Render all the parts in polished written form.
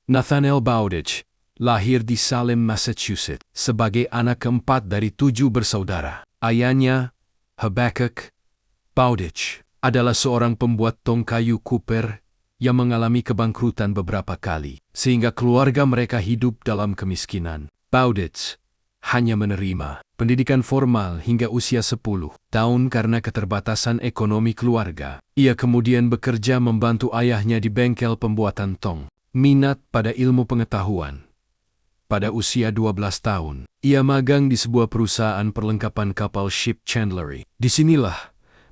Nathaniel Bowditch lahir di Salem, Massachusetts, sebagai anak keempat dari 7 bersaudara. Ayahnya, Habakkuk Bowditch, adalah seorang pembuat tong kayu Cooper yang mengalami kebangkrutan beberapa kali, sehingga keluarga mereka hidup dalam kemiskinan. Bowditch hanya menerima pendidikan formal hingga usia 10 tahun karena keterbatasan ekonomi keluarga. Ia kemudian bekerja membantu ayahnya di bengkel pembuatan tong. Minat pada ilmu pengetahuan. Pada usia 12 tahun, ia magang di sebuah perusahaan perlengkapan kapal ship chandlery. Disinilah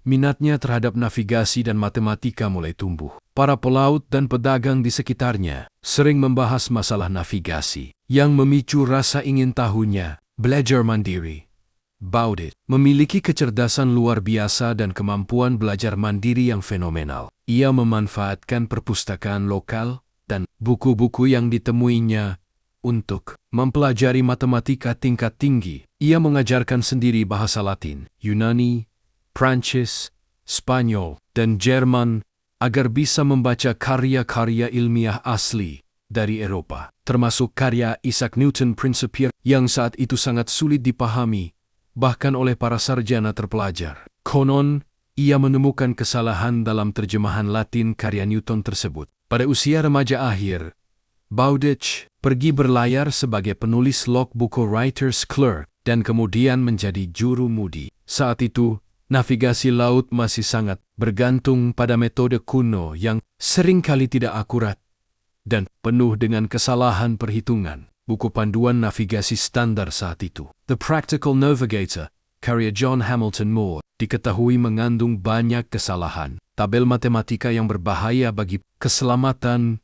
minatnya terhadap navigasi dan matematika mulai tumbuh. Para pelaut dan pedagang di sekitarnya sering membahas masalah navigasi yang memicu rasa ingin tahunya. Belajar mandiri. Bowditch memiliki kecerdasan luar biasa dan kemampuan belajar mandiri yang fenomenal. Ia memanfaatkan perpustakaan lokal dan buku-buku yang ditemuinya untuk mempelajari matematika tingkat tinggi. Ia mengajarkan sendiri bahasa Latin, Yunani, Prancis, Spanyol, dan Jerman agar bisa membaca karya-karya ilmiah asli dari Eropa, termasuk karya Isaac Newton Principia yang saat itu sangat sulit dipahami, bahkan oleh para sarjana terpelajar. Konon, ia menemukan kesalahan dalam terjemahan Latin karya Newton tersebut. Pada usia remaja akhir, Bowditch pergi berlayar sebagai penulis logbuku Writer's Clerk dan kemudian menjadi juru mudi. Saat itu, navigasi laut masih sangat bergantung pada metode kuno yang seringkali tidak akurat dan penuh dengan kesalahan perhitungan. Buku panduan navigasi standar saat itu, The Practical Navigator, karya John Hamilton Moore, diketahui mengandung banyak kesalahan. Tabel matematika yang berbahaya bagi keselamatan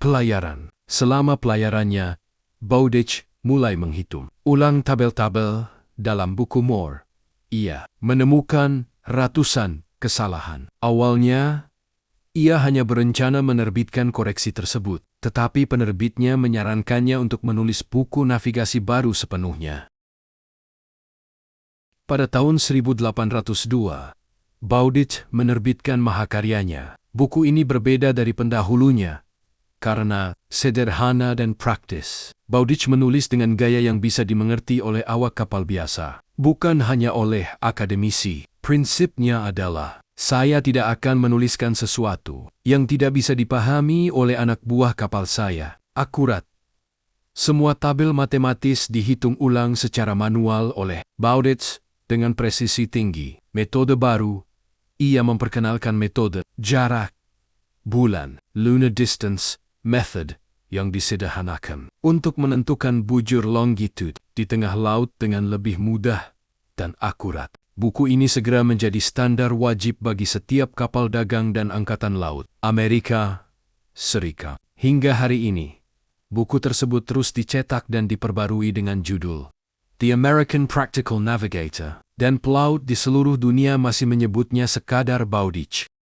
pelayaran. Selama pelayarannya, Bowditch mulai menghitung ulang tabel-tabel dalam buku Moore. Ia menemukan ratusan kesalahan. Awalnya, ia hanya berencana menerbitkan koreksi tersebut, tetapi penerbitnya menyarankannya untuk menulis buku navigasi baru sepenuhnya. Pada tahun 1802, Bowditch menerbitkan mahakaryanya. Buku ini berbeda dari pendahulunya karena sederhana dan praktis. Bowditch menulis dengan gaya yang bisa dimengerti oleh awak kapal biasa, bukan hanya oleh akademisi. Prinsipnya adalah, saya tidak akan menuliskan sesuatu yang tidak bisa dipahami oleh anak buah kapal saya. Akurat. Semua tabel matematis dihitung ulang secara manual oleh Bowditch dengan presisi tinggi. Metode baru, ia memperkenalkan metode jarak bulan, lunar distance method, yang disederhanakan untuk menentukan bujur longitude di tengah laut dengan lebih mudah dan akurat. Buku ini segera menjadi standar wajib bagi setiap kapal dagang dan angkatan laut Amerika Serikat. Hingga hari ini, buku tersebut terus dicetak dan diperbarui dengan judul The American Practical Navigator, dan pelaut di seluruh dunia masih menyebutnya sekadar Bowditch.